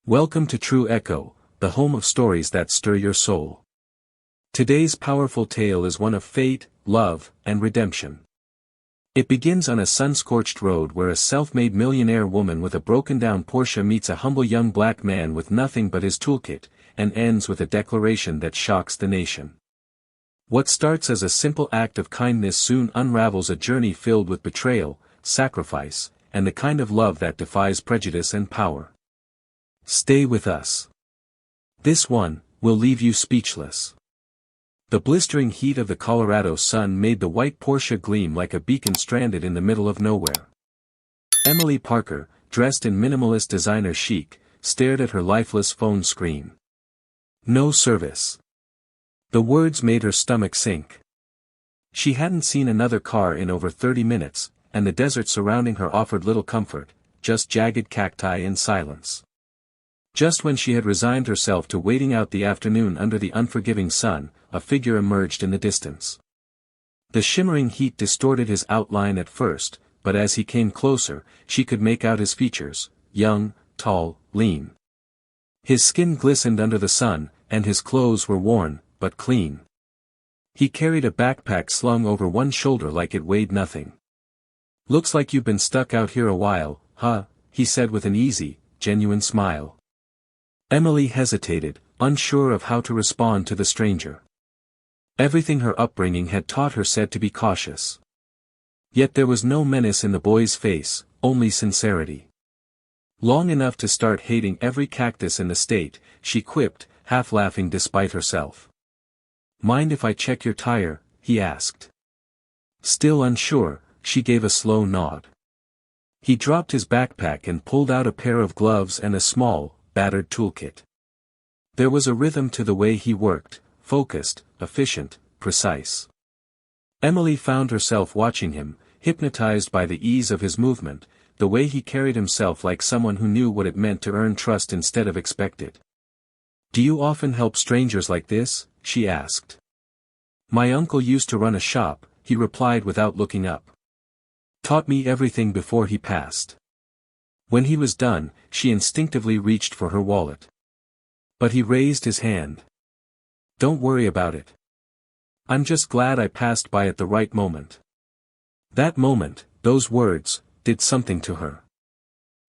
Welcome to True Echo, the home of stories that stir your soul. Today's powerful tale is one of fate, love, and redemption. It begins on a sun-scorched road where a self-made millionaire woman with a broken-down Porsche meets a humble young black man with nothing but his toolkit, and ends with a declaration that shocks the nation. What starts as a simple act of kindness soon unravels a journey filled with betrayal, sacrifice, and the kind of love that defies prejudice and power. Stay with us. This one will leave you speechless. The blistering heat of the Colorado sun made the white Porsche gleam like a beacon stranded in the middle of nowhere. Emily Parker, dressed in minimalist designer chic, stared at her lifeless phone screen. No service. The words made her stomach sink. She hadn't seen another car in over 30 minutes, and the desert surrounding her offered little comfort, just jagged cacti and silence. Just when she had resigned herself to waiting out the afternoon under the unforgiving sun, a figure emerged in the distance. The shimmering heat distorted his outline at first, but as he came closer, she could make out his features: young, tall, lean. His skin glistened under the sun, and his clothes were worn, but clean. He carried a backpack slung over one shoulder like it weighed nothing. "Looks like you've been stuck out here a while, huh?" he said with an easy, genuine smile. Emily hesitated, unsure of how to respond to the stranger. Everything her upbringing had taught her said to be cautious. Yet there was no menace in the boy's face, only sincerity. Long enough to start hating every cactus in the state, she quipped, half laughing despite herself. "Mind if I check your tire?" he asked. Still unsure, she gave a slow nod. He dropped his backpack and pulled out a pair of gloves and a small, battered toolkit. There was a rhythm to the way he worked, focused, efficient, precise. Emily found herself watching him, hypnotized by the ease of his movement, the way he carried himself like someone who knew what it meant to earn trust instead of expect it. "Do you often help strangers like this?" she asked. "My uncle used to run a shop," he replied without looking up. "Taught me everything before he passed." When he was done, she instinctively reached for her wallet. But he raised his hand. "Don't worry about it. I'm just glad I passed by at the right moment." That moment, those words, did something to her.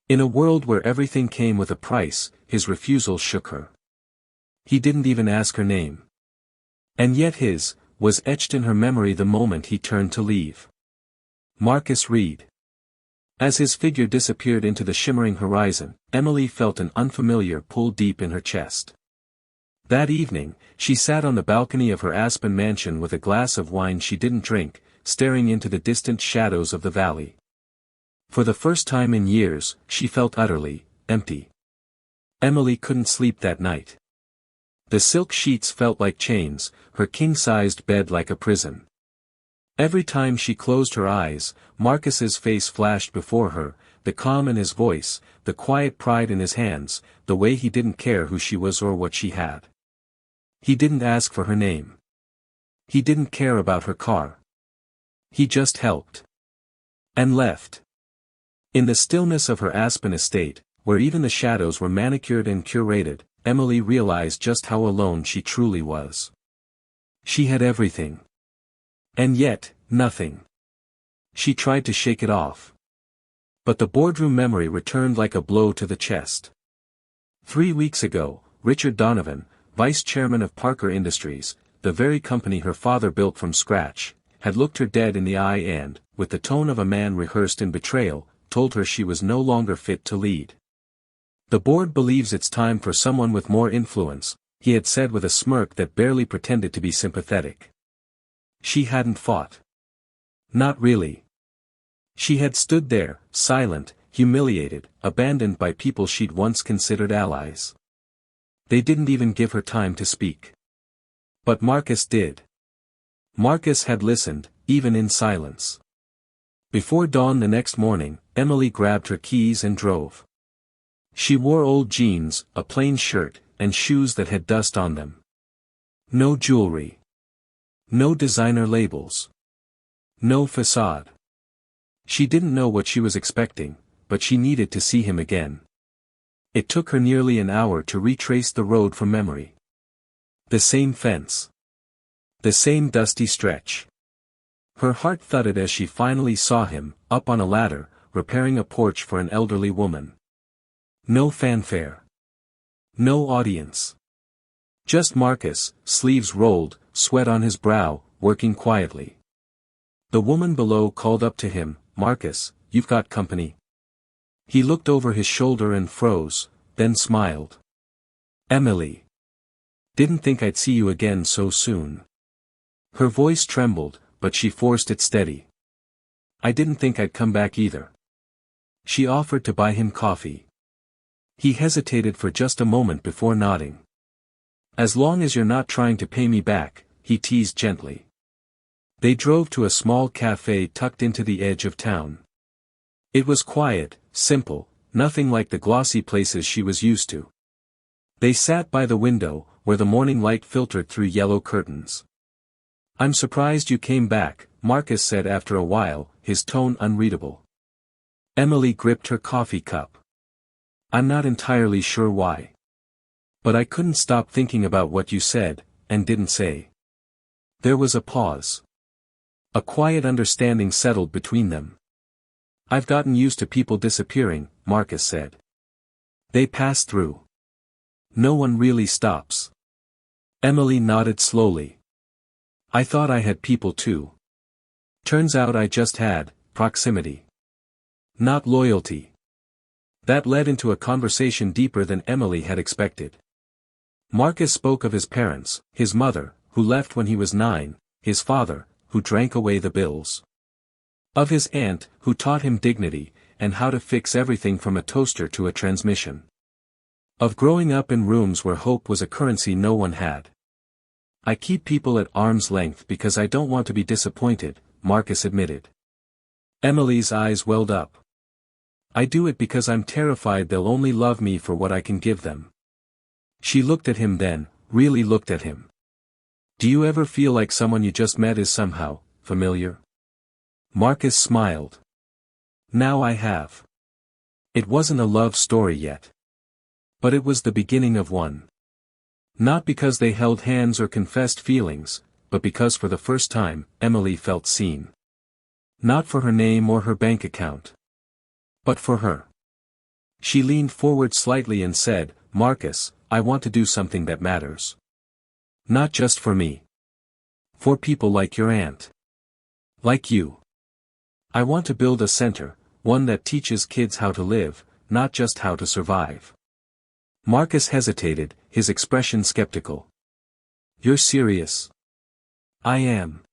In a world where everything came with a price, his refusal shook her. He didn't even ask her name. And yet his was etched in her memory the moment he turned to leave. Marcus Reed. As his figure disappeared into the shimmering horizon, Emily felt an unfamiliar pull deep in her chest. That evening, she sat on the balcony of her Aspen mansion with a glass of wine she didn't drink, staring into the distant shadows of the valley. For the first time in years, she felt utterly empty. Emily couldn't sleep that night. The silk sheets felt like chains, her king-sized bed like a prison. Every time she closed her eyes, Marcus's face flashed before her, the calm in his voice, the quiet pride in his hands, the way he didn't care who she was or what she had. He didn't ask for her name. He didn't care about her car. He just helped. And left. In the stillness of her Aspen estate, where even the shadows were manicured and curated, Emily realized just how alone she truly was. She had everything. And yet, nothing. She tried to shake it off. But the boardroom memory returned like a blow to the chest. 3 weeks ago, Richard Donovan, vice chairman of Parker Industries, the very company her father built from scratch, had looked her dead in the eye and, with the tone of a man rehearsed in betrayal, told her she was no longer fit to lead. "The board believes it's time for someone with more influence," he had said with a smirk that barely pretended to be sympathetic. She hadn't fought. Not really. She had stood there, silent, humiliated, abandoned by people she'd once considered allies. They didn't even give her time to speak. But Marcus did. Marcus had listened, even in silence. Before dawn the next morning, Emily grabbed her keys and drove. She wore old jeans, a plain shirt, and shoes that had dust on them. No jewelry. No designer labels. No facade. She didn't know what she was expecting, but she needed to see him again. It took her nearly an hour to retrace the road from memory. The same fence. The same dusty stretch. Her heart thudded as she finally saw him, up on a ladder, repairing a porch for an elderly woman. No fanfare. No audience. Just Marcus, sleeves rolled, sweat on his brow, working quietly. The woman below called up to him, "Marcus, you've got company." He looked over his shoulder and froze, then smiled. "Emily. Didn't think I'd see you again so soon." Her voice trembled, but she forced it steady. "I didn't think I'd come back either." She offered to buy him coffee. He hesitated for just a moment before nodding. "As long as you're not trying to pay me back," he teased gently. They drove to a small cafe tucked into the edge of town. It was quiet, simple, nothing like the glossy places she was used to. They sat by the window, where the morning light filtered through yellow curtains. "I'm surprised you came back," Marcus said after a while, his tone unreadable. Emily gripped her coffee cup. "I'm not entirely sure why. But I couldn't stop thinking about what you said, and didn't say." There was a pause. A quiet understanding settled between them. "I've gotten used to people disappearing," Marcus said. "They pass through. No one really stops." Emily nodded slowly. "I thought I had people too. Turns out I just had proximity. Not loyalty." That led into a conversation deeper than Emily had expected. Marcus spoke of his parents, his mother, who left when he was 9, his father, who drank away the bills. Of his aunt, who taught him dignity, and how to fix everything from a toaster to a transmission. Of growing up in rooms where hope was a currency no one had. "I keep people at arm's length because I don't want to be disappointed," Marcus admitted. Emily's eyes welled up. "I do it because I'm terrified they'll only love me for what I can give them." She looked at him then, really looked at him. "Do you ever feel like someone you just met is somehow familiar?" Marcus smiled. "Now I have. It wasn't a love story yet. But it was the beginning of one. Not because they held hands or confessed feelings, but because for the first time, Emily felt seen. Not for her name or her bank account. But for her." She leaned forward slightly and said, "Marcus, I want to do something that matters. Not just for me. For people like your aunt. Like you. I want to build a center, one that teaches kids how to live, not just how to survive." Marcus hesitated, his expression skeptical. "You're serious?" "I am."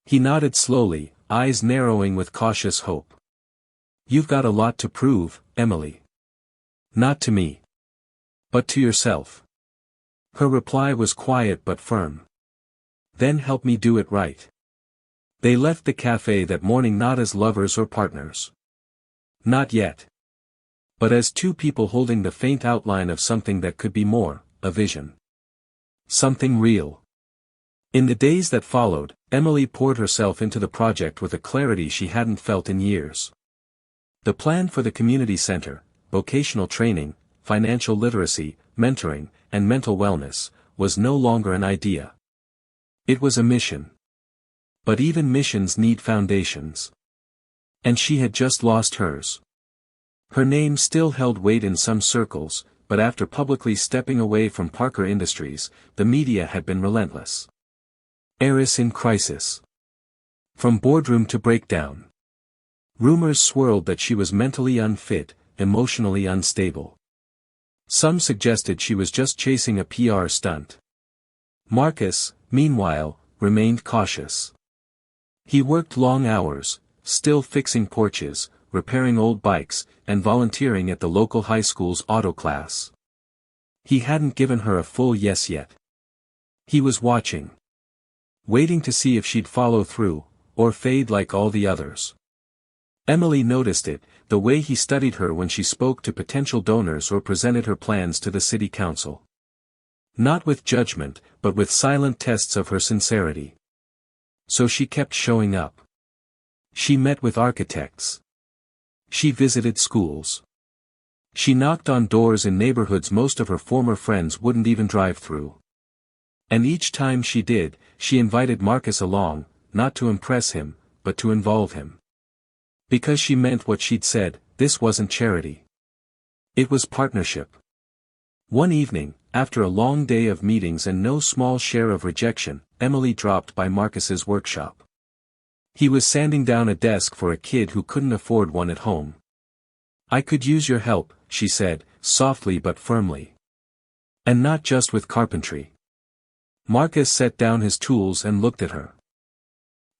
He nodded slowly, eyes narrowing with cautious hope. "You've got a lot to prove, Emily. Not to me. But to yourself." Her reply was quiet but firm. "Then help me do it right." They left the cafe that morning not as lovers or partners. Not yet. But as two people holding the faint outline of something that could be more, a vision. Something real. In the days that followed, Emily poured herself into the project with a clarity she hadn't felt in years. The plan for the community center, vocational training, financial literacy, mentoring, and mental wellness, was no longer an idea. It was a mission. But even missions need foundations. And she had just lost hers. Her name still held weight in some circles, but after publicly stepping away from Parker Industries, the media had been relentless. Heiress in crisis. From boardroom to breakdown. Rumors swirled that she was mentally unfit, emotionally unstable. Some suggested she was just chasing a PR stunt. Marcus, meanwhile, remained cautious. He worked long hours, still fixing porches, repairing old bikes, and volunteering at the local high school's auto class. He hadn't given her a full yes yet. He was watching. Waiting to see if she'd follow through, or fade like all the others. Emily noticed it, the way he studied her when she spoke to potential donors or presented her plans to the city council. Not with judgment, but with silent tests of her sincerity. So she kept showing up. She met with architects. She visited schools. She knocked on doors in neighborhoods most of her former friends wouldn't even drive through. And each time she did, she invited Marcus along, not to impress him, but to involve him. Because she meant what she'd said, this wasn't charity. It was partnership. One evening, after a long day of meetings and no small share of rejection, Emily dropped by Marcus's workshop. He was sanding down a desk for a kid who couldn't afford one at home. "I could use your help," she said, softly but firmly. "And not just with carpentry." Marcus set down his tools and looked at her.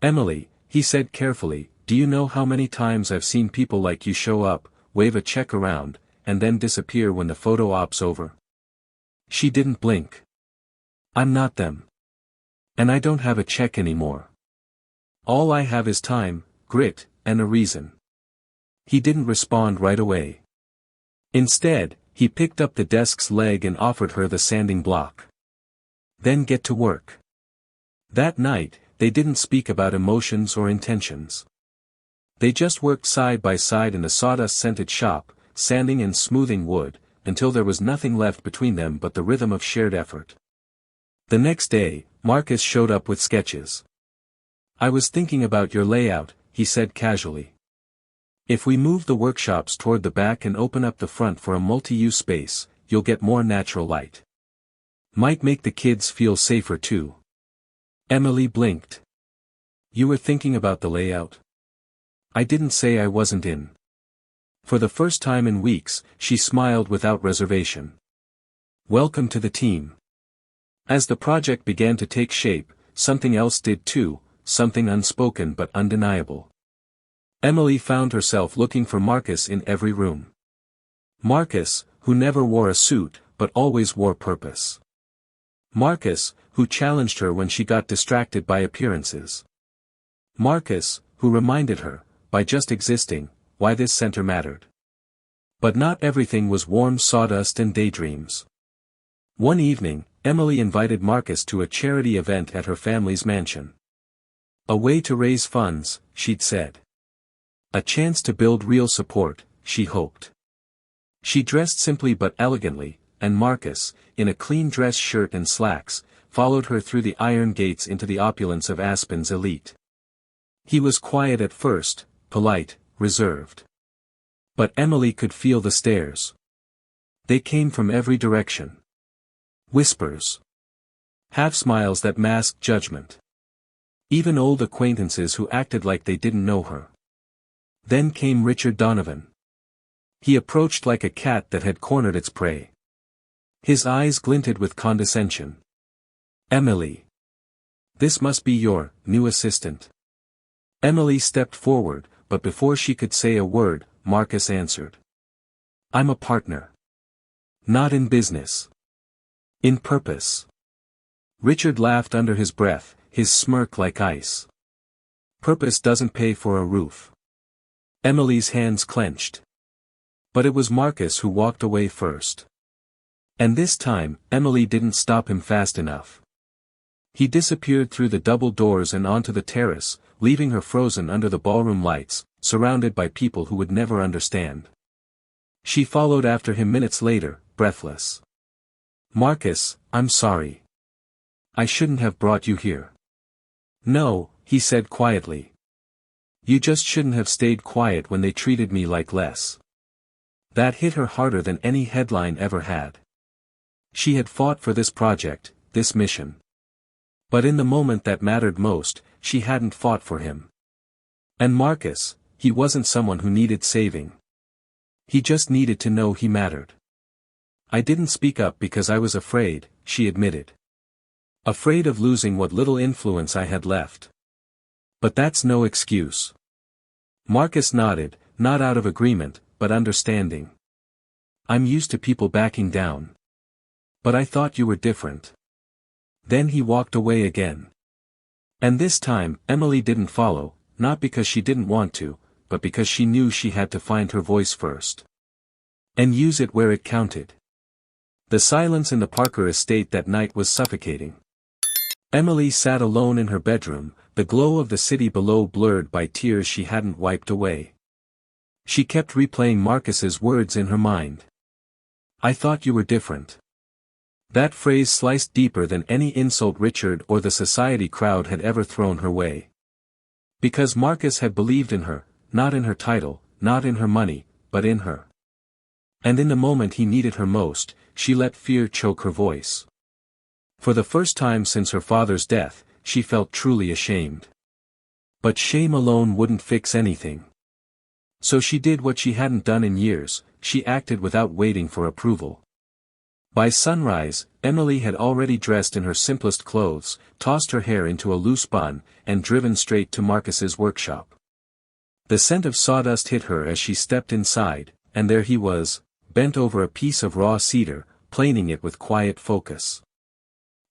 "Emily," he said carefully, "do you know how many times I've seen people like you show up, wave a check around, and then disappear when the photo op's over?" She didn't blink. "I'm not them. And I don't have a check anymore. All I have is time, grit, and a reason." He didn't respond right away. Instead, he picked up the desk's leg and offered her the sanding block. "Then get to work." That night, they didn't speak about emotions or intentions. They just worked side by side in the sawdust-scented shop, sanding and smoothing wood, until there was nothing left between them but the rhythm of shared effort. The next day, Marcus showed up with sketches. "I was thinking about your layout," he said casually. "If we move the workshops toward the back and open up the front for a multi-use space, you'll get more natural light. Might make the kids feel safer too." Emily blinked. "You were thinking about the layout?" "I didn't say I wasn't in." For the first time in weeks, she smiled without reservation. "Welcome to the team." As the project began to take shape, something else did too, something unspoken but undeniable. Emily found herself looking for Marcus in every room. Marcus, who never wore a suit, but always wore purpose. Marcus, who challenged her when she got distracted by appearances. Marcus, who reminded her, by just existing, why this center mattered. But not everything was warm sawdust and daydreams. One evening, Emily invited Marcus to a charity event at her family's mansion. A way to raise funds, she'd said. A chance to build real support, she hoped. She dressed simply but elegantly, and Marcus, in a clean dress shirt and slacks, followed her through the iron gates into the opulence of Aspen's elite. He was quiet at first, polite, reserved. But Emily could feel the stares. They came from every direction. Whispers. Half-smiles that masked judgment. Even old acquaintances who acted like they didn't know her. Then came Richard Donovan. He approached like a cat that had cornered its prey. His eyes glinted with condescension. "Emily. This must be your new assistant." Emily stepped forward, but before she could say a word, Marcus answered. "I'm a partner. Not in business. In purpose." Richard laughed under his breath, his smirk like ice. "Purpose doesn't pay for a roof." Emily's hands clenched. But it was Marcus who walked away first. And this time, Emily didn't stop him fast enough. He disappeared through the double doors and onto the terrace, leaving her frozen under the ballroom lights, surrounded by people who would never understand. She followed after him minutes later, breathless. "Marcus, I'm sorry. I shouldn't have brought you here." "No," he said quietly. "You just shouldn't have stayed quiet when they treated me like less." That hit her harder than any headline ever had. She had fought for this project, this mission. But in the moment that mattered most, she hadn't fought for him. And Marcus, he wasn't someone who needed saving. He just needed to know he mattered. "I didn't speak up because I was afraid," she admitted. "Afraid of losing what little influence I had left. But that's no excuse." Marcus nodded, not out of agreement, but understanding. "I'm used to people backing down. But I thought you were different." Then he walked away again. And this time, Emily didn't follow, not because she didn't want to, but because she knew she had to find her voice first. And use it where it counted. The silence in the Parker estate that night was suffocating. Emily sat alone in her bedroom, the glow of the city below blurred by tears she hadn't wiped away. She kept replaying Marcus's words in her mind. "I thought you were different." That phrase sliced deeper than any insult Richard or the society crowd had ever thrown her way. Because Marcus had believed in her, not in her title, not in her money, but in her. And in the moment he needed her most, she let fear choke her voice. For the first time since her father's death, she felt truly ashamed. But shame alone wouldn't fix anything. So she did what she hadn't done in years, she acted without waiting for approval. By sunrise, Emily had already dressed in her simplest clothes, tossed her hair into a loose bun, and driven straight to Marcus's workshop. The scent of sawdust hit her as she stepped inside, and there he was, bent over a piece of raw cedar, planing it with quiet focus.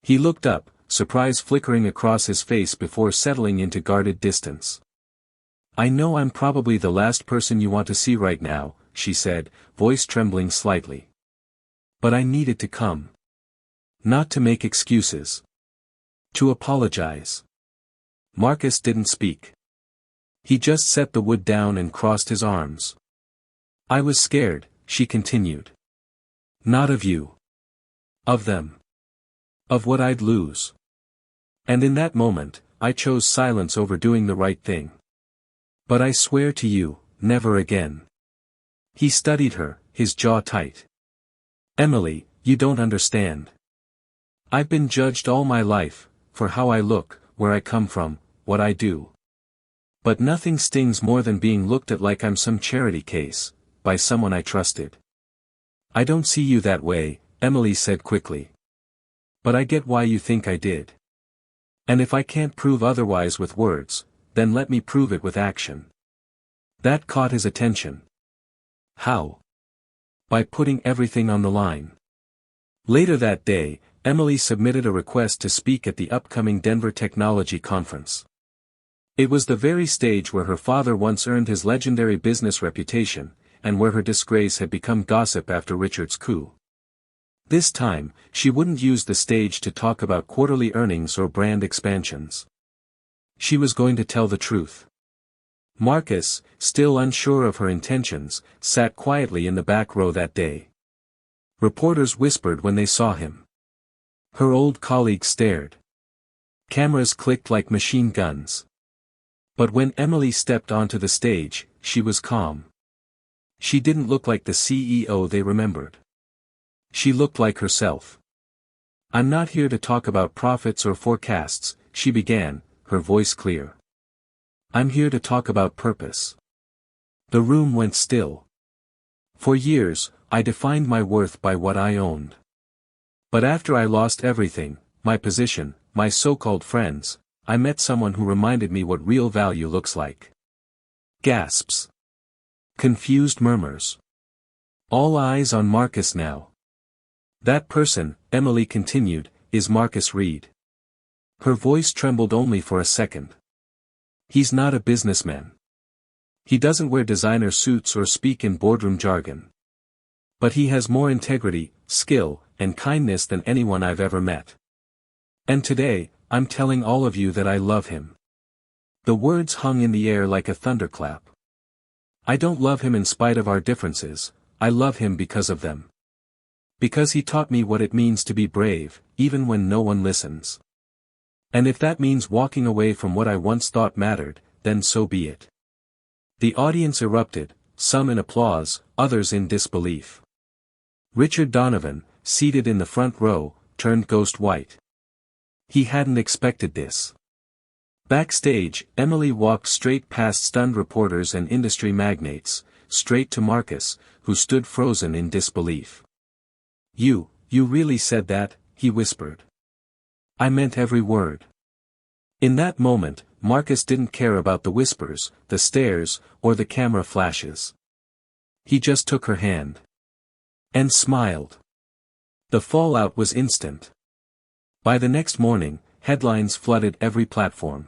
He looked up, surprise flickering across his face before settling into guarded distance. "I know I'm probably the last person you want to see right now," she said, voice trembling slightly. "But I needed to come. Not to make excuses. To apologize." Marcus didn't speak. He just set the wood down and crossed his arms. "I was scared," she continued. "Not of you. Of them. Of what I'd lose. And in that moment, I chose silence over doing the right thing. But I swear to you, never again." He studied her, his jaw tight. "Emily, you don't understand. I've been judged all my life, for how I look, where I come from, what I do. But nothing stings more than being looked at like I'm some charity case, by someone I trusted." "I don't see you that way," Emily said quickly. "But I get why you think I did. And if I can't prove otherwise with words, then let me prove it with action." That caught his attention. "How?" "By putting everything on the line." Later that day, Emily submitted a request to speak at the upcoming Denver Technology Conference. It was the very stage where her father once earned his legendary business reputation, and where her disgrace had become gossip after Richard's coup. This time, she wouldn't use the stage to talk about quarterly earnings or brand expansions. She was going to tell the truth. Marcus, still unsure of her intentions, sat quietly in the back row that day. Reporters whispered when they saw him. Her old colleagues stared. Cameras clicked like machine guns. But when Emily stepped onto the stage, she was calm. She didn't look like the CEO they remembered. She looked like herself. "I'm not here to talk about profits or forecasts," she began, her voice clear. "I'm here to talk about purpose." The room went still. "For years, I defined my worth by what I owned. But after I lost everything, my position, my so-called friends, I met someone who reminded me what real value looks like." Gasps. Confused murmurs. All eyes on Marcus now. "That person," Emily continued, "is Marcus Reed." Her voice trembled only for a second. "He's not a businessman. He doesn't wear designer suits or speak in boardroom jargon. But he has more integrity, skill, and kindness than anyone I've ever met. And today, I'm telling all of you that I love him." The words hung in the air like a thunderclap. "I don't love him in spite of our differences, I love him because of them. Because he taught me what it means to be brave, even when no one listens. And if that means walking away from what I once thought mattered, then so be it." The audience erupted, some in applause, others in disbelief. Richard Donovan, seated in the front row, turned ghost white. He hadn't expected this. Backstage, Emily walked straight past stunned reporters and industry magnates, straight to Marcus, who stood frozen in disbelief. You really said that," he whispered. "I meant every word." In that moment, Marcus didn't care about the whispers, the stares, or the camera flashes. He just took her hand. And smiled. The fallout was instant. By the next morning, headlines flooded every platform.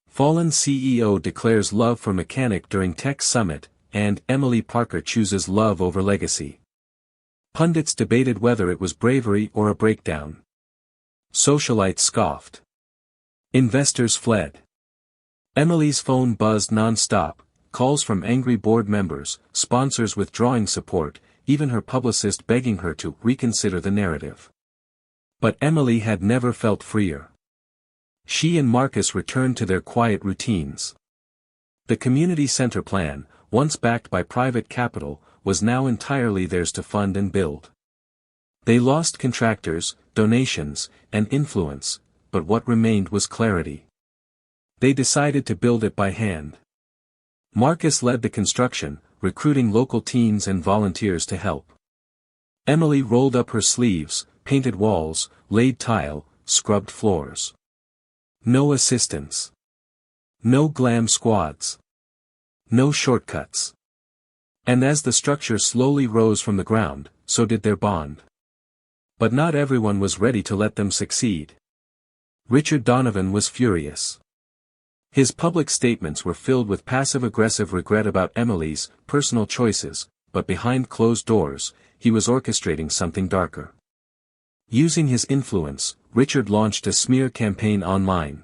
"Fallen CEO declares love for mechanic during tech summit," and "Emily Parker chooses love over legacy." Pundits debated whether it was bravery or a breakdown. Socialites scoffed. Investors fled. Emily's phone buzzed non-stop, calls from angry board members, sponsors withdrawing support, even her publicist begging her to reconsider the narrative. But Emily had never felt freer. She and Marcus returned to their quiet routines. The community center plan, once backed by private capital, was now entirely theirs to fund and build. They lost contractors, donations, and influence, but what remained was clarity. They decided to build it by hand. Marcus led the construction, recruiting local teens and volunteers to help. Emily rolled up her sleeves, painted walls, laid tile, scrubbed floors. No assistants. No glam squads. No shortcuts. And as the structure slowly rose from the ground, so did their bond. But not everyone was ready to let them succeed. Richard Donovan was furious. His public statements were filled with passive-aggressive regret about Emily's personal choices, but behind closed doors, he was orchestrating something darker. Using his influence, Richard launched a smear campaign online.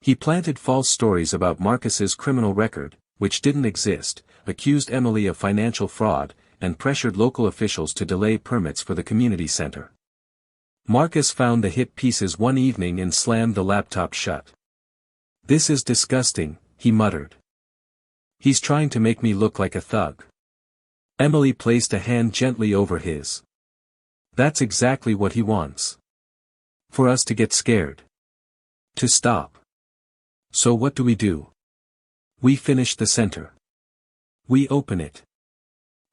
He planted false stories about Marcus's criminal record, which didn't exist, accused Emily of financial fraud, and pressured local officials to delay permits for the community center. Marcus found the hit pieces one evening and slammed the laptop shut. "This is disgusting," he muttered. "He's trying to make me look like a thug." Emily placed a hand gently over his. "That's exactly what he wants. For us to get scared. To stop. So what do? We finish the center. We open it.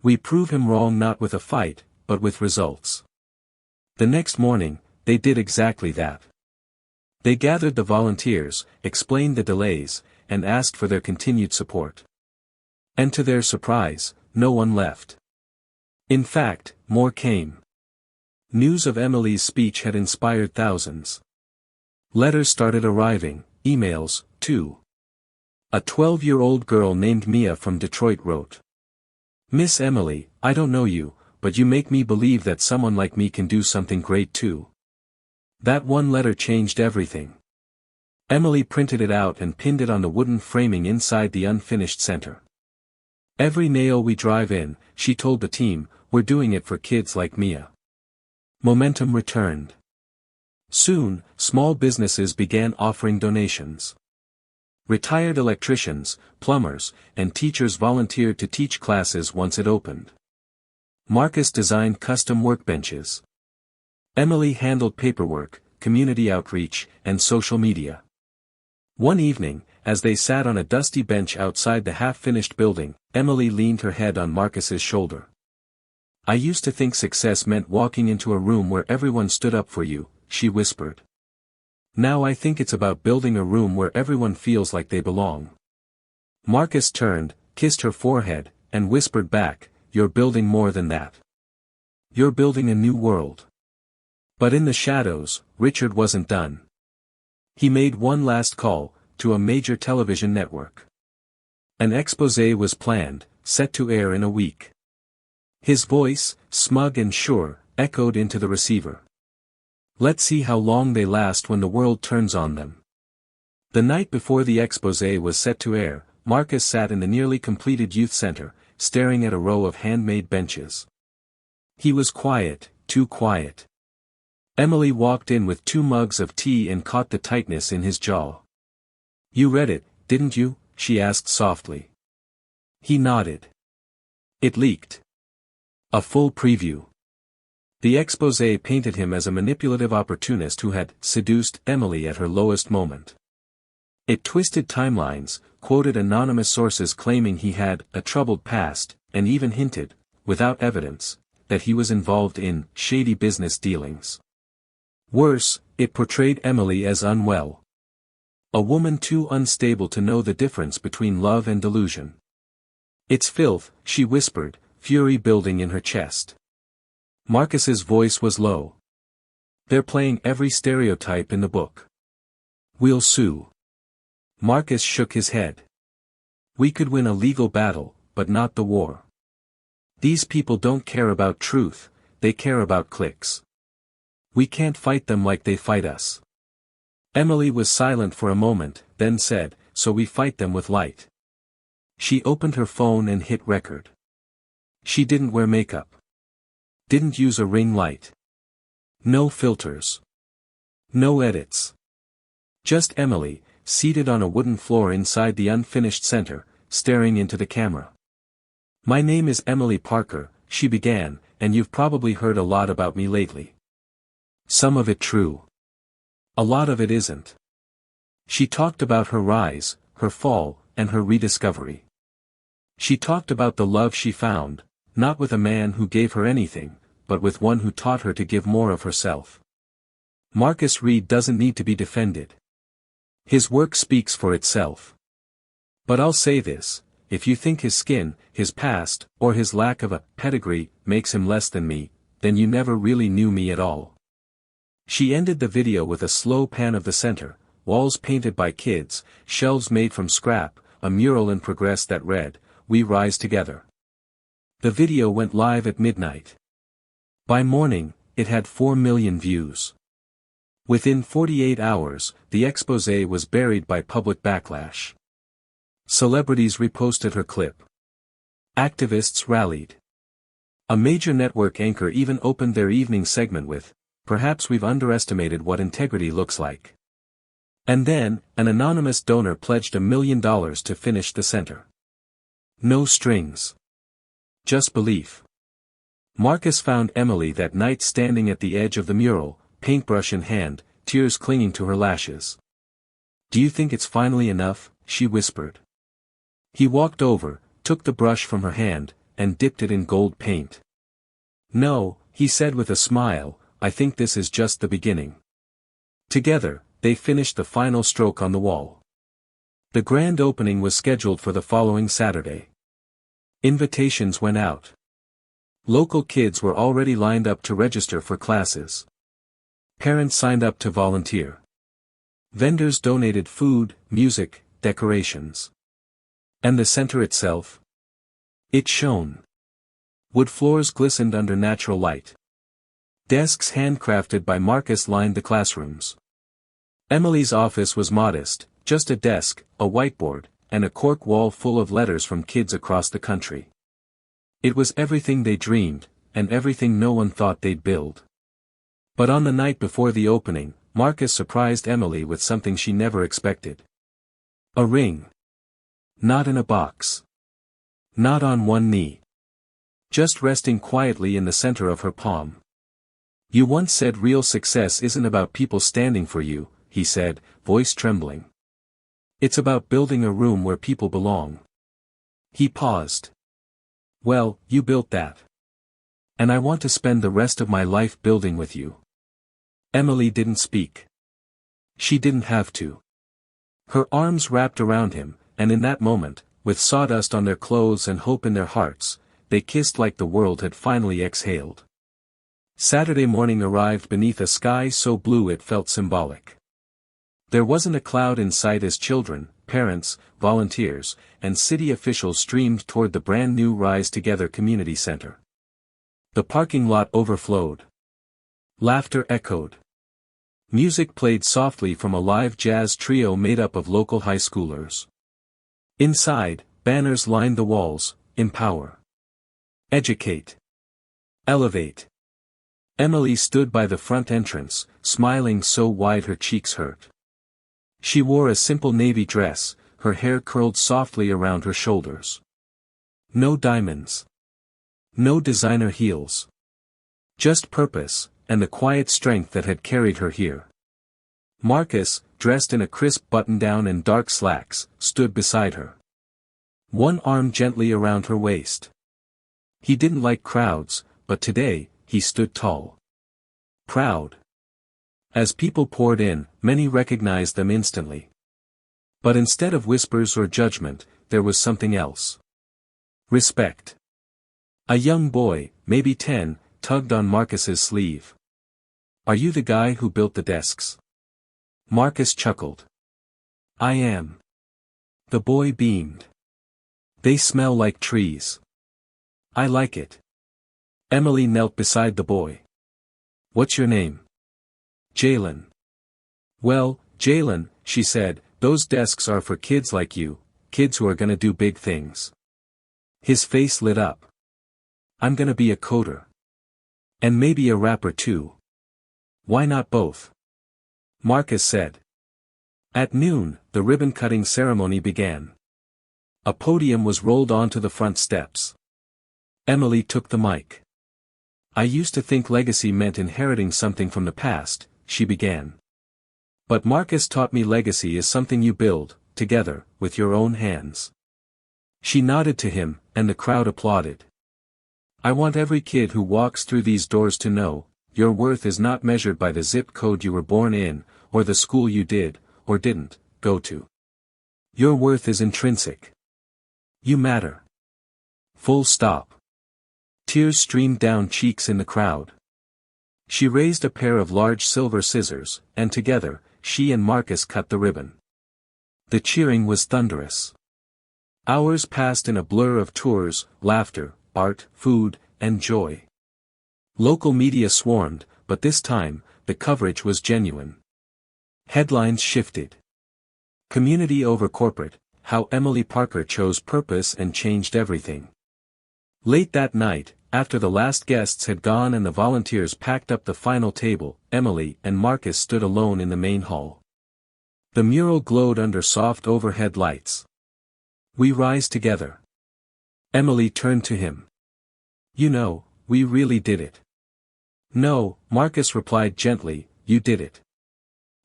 We prove him wrong, not with a fight, but with results." The next morning, they did exactly that. They gathered the volunteers, explained the delays, and asked for their continued support. And to their surprise, no one left. In fact, more came. News of Emily's speech had inspired thousands. Letters started arriving, emails, too. A 12-year-old girl named Mia from Detroit wrote, "Miss Emily, I don't know you, but you make me believe that someone like me can do something great too." That one letter changed everything. Emily printed it out and pinned it on the wooden framing inside the unfinished center. "Every nail we drive in," she told the team, "we're doing it for kids like Mia." Momentum returned. Soon, small businesses began offering donations. Retired electricians, plumbers, and teachers volunteered to teach classes once it opened. Marcus designed custom workbenches. Emily handled paperwork, community outreach, and social media. One evening, as they sat on a dusty bench outside the half-finished building, Emily leaned her head on Marcus's shoulder. "I used to think success meant walking into a room where everyone stood up for you," she whispered. "Now I think it's about building a room where everyone feels like they belong." Marcus turned, kissed her forehead, and whispered back, "You're building more than that. You're building a new world." But in the shadows, Richard wasn't done. He made one last call, to a major television network. An exposé was planned, set to air in a week. His voice, smug and sure, echoed into the receiver. "Let's see how long they last when the world turns on them." The night before the exposé was set to air, Marcus sat in the nearly completed youth center, staring at a row of handmade benches. He was quiet, too quiet. Emily walked in with 2 mugs of tea and caught the tightness in his jaw. "You read it, didn't you?" she asked softly. He nodded. It leaked. A full preview. The exposé painted him as a manipulative opportunist who had seduced Emily at her lowest moment. It twisted timelines, quoted anonymous sources claiming he had a troubled past, and even hinted, without evidence, that he was involved in shady business dealings. Worse, it portrayed Emily as unwell. A woman too unstable to know the difference between love and delusion. "It's filth," she whispered, fury building in her chest. Marcus's voice was low. "They're playing every stereotype in the book. We'll sue." Marcus shook his head. "We could win a legal battle, but not the war. These people don't care about truth, they care about clicks. We can't fight them like they fight us." Emily was silent for a moment, then said, "So we fight them with light." She opened her phone and hit record. She didn't wear makeup. Didn't use a ring light. No filters. No edits. Just Emily, seated on a wooden floor inside the unfinished center, staring into the camera. "My name is Emily Parker," she began, "and you've probably heard a lot about me lately. Some of it true. A lot of it isn't." She talked about her rise, her fall, and her rediscovery. She talked about the love she found, not with a man who gave her anything, but with one who taught her to give more of herself. Marcus Reed doesn't need to be defended. His work speaks for itself. But I'll say this, if you think his skin, his past, or his lack of a pedigree makes him less than me, then you never really knew me at all. She ended the video with a slow pan of the center, walls painted by kids, shelves made from scrap, a mural in progress that read, "We rise together." The video went live at midnight. By morning, it had 4 million views. Within 48 hours, the exposé was buried by public backlash. Celebrities reposted her clip. Activists rallied. A major network anchor even opened their evening segment with, "Perhaps we've underestimated what integrity looks like." And then, an anonymous donor pledged $1 million to finish the center. No strings. Just belief. Marcus found Emily that night standing at the edge of the mural, paintbrush in hand, tears clinging to her lashes. "Do you think it's finally enough?" she whispered. He walked over, took the brush from her hand, and dipped it in gold paint. "No," he said with a smile, "I think this is just the beginning." Together, they finished the final stroke on the wall. The grand opening was scheduled for the following Saturday. Invitations went out. Local kids were already lined up to register for classes. Parents signed up to volunteer. Vendors donated food, music, decorations. And the center itself? It shone. Wood floors glistened under natural light. Desks handcrafted by Marcus lined the classrooms. Emily's office was modest, just a desk, a whiteboard, and a cork wall full of letters from kids across the country. It was everything they dreamed, and everything no one thought they'd build. But on the night before the opening, Marcus surprised Emily with something she never expected. A ring. Not in a box. Not on one knee. Just resting quietly in the center of her palm. "You once said real success isn't about people standing for you," he said, voice trembling. "It's about building a room where people belong." He paused. "Well, you built that. And I want to spend the rest of my life building with you." Emily didn't speak. She didn't have to. Her arms wrapped around him, and in that moment, with sawdust on their clothes and hope in their hearts, they kissed like the world had finally exhaled. Saturday morning arrived beneath a sky so blue it felt symbolic. There wasn't a cloud in sight as children, parents, volunteers, and city officials streamed toward the brand new Rise Together Community Center. The parking lot overflowed. Laughter echoed. Music played softly from a live jazz trio made up of local high schoolers. Inside, banners lined the walls, "Empower. Educate. Elevate." Emily stood by the front entrance, smiling so wide her cheeks hurt. She wore a simple navy dress, her hair curled softly around her shoulders. No diamonds. No designer heels. Just purpose, and the quiet strength that had carried her here. Marcus, dressed in a crisp button-down and dark slacks, stood beside her. One arm gently around her waist. He didn't like crowds, but today, he stood tall. Proud. As people poured in, many recognized them instantly. But instead of whispers or judgment, there was something else. Respect. A young boy, maybe 10, tugged on Marcus's sleeve. "Are you the guy who built the desks?" Marcus chuckled. "I am." The boy beamed. "They smell like trees." "I like it." Emily knelt beside the boy. "What's your name?" "Jalen." "Well, Jalen," she said, "those desks are for kids like you, kids who are gonna do big things. His face lit up. I'm gonna be a coder. And maybe a rapper too. Why not both? Marcus said. At noon, the ribbon-cutting ceremony began. A podium was rolled onto the front steps. Emily took the mic. I used to think legacy meant inheriting something from the past, she began. But Marcus taught me legacy is something you build, together, with your own hands. She nodded to him, and the crowd applauded. I want every kid who walks through these doors to know, your worth is not measured by the zip code you were born in, or the school you did, or didn't, go to. Your worth is intrinsic. You matter. Full stop. Tears streamed down cheeks in the crowd. She raised a pair of large silver scissors, and together, she and Marcus cut the ribbon. The cheering was thunderous. Hours passed in a blur of tours, laughter, art, food, and joy. Local media swarmed, but this time, the coverage was genuine. Headlines shifted. Community over corporate, how Emily Parker chose purpose and changed everything. Late that night, after the last guests had gone and the volunteers packed up the final table, Emily and Marcus stood alone in the main hall. The mural glowed under soft overhead lights. We rise together. Emily turned to him. You know, we really did it. No, Marcus replied gently, you did it.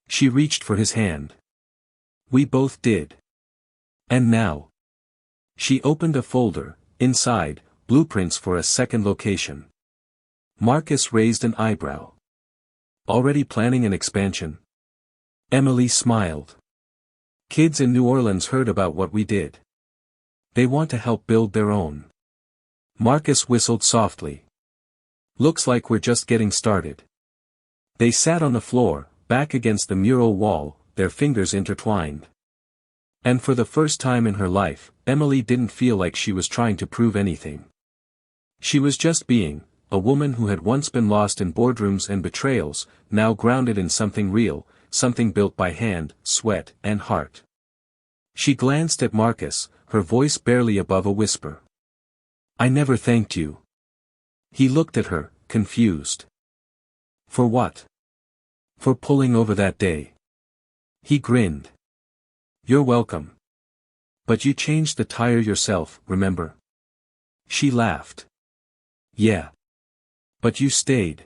She reached for his hand. We both did. And now. She opened a folder, inside, blueprints for a second location. Marcus raised an eyebrow. Already planning an expansion? Emily smiled. Kids in New Orleans heard about what we did. They want to help build their own. Marcus whistled softly. Looks like we're just getting started. They sat on the floor, back against the mural wall, their fingers intertwined. And for the first time in her life, Emily didn't feel like she was trying to prove anything. She was just being, a woman who had once been lost in boardrooms and betrayals, now grounded in something real, something built by hand, sweat, and heart. She glanced at Marcus, her voice barely above a whisper. I never thanked you. He looked at her, confused. For what? For pulling over that day. He grinned. You're welcome. But you changed the tire yourself, remember? She laughed. Yeah. But you stayed.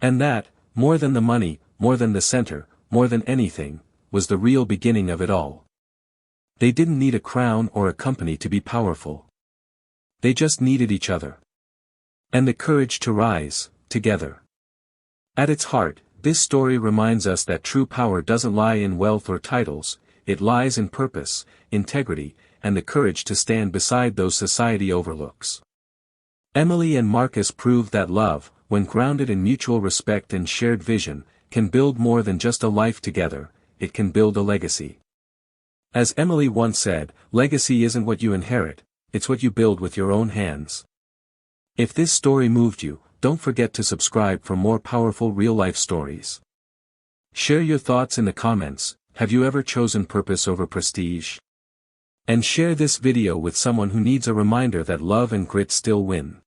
And that, more than the money, more than the center, more than anything, was the real beginning of it all. They didn't need a crown or a company to be powerful. They just needed each other. And the courage to rise, together. At its heart, this story reminds us that true power doesn't lie in wealth or titles, it lies in purpose, integrity, and the courage to stand beside those society overlooks. Emily and Marcus proved that love, when grounded in mutual respect and shared vision, can build more than just a life together, it can build a legacy. As Emily once said, legacy isn't what you inherit, it's what you build with your own hands. If this story moved you, don't forget to subscribe for more powerful real-life stories. Share your thoughts in the comments. Have you ever chosen purpose over prestige? And share this video with someone who needs a reminder that love and grit still win.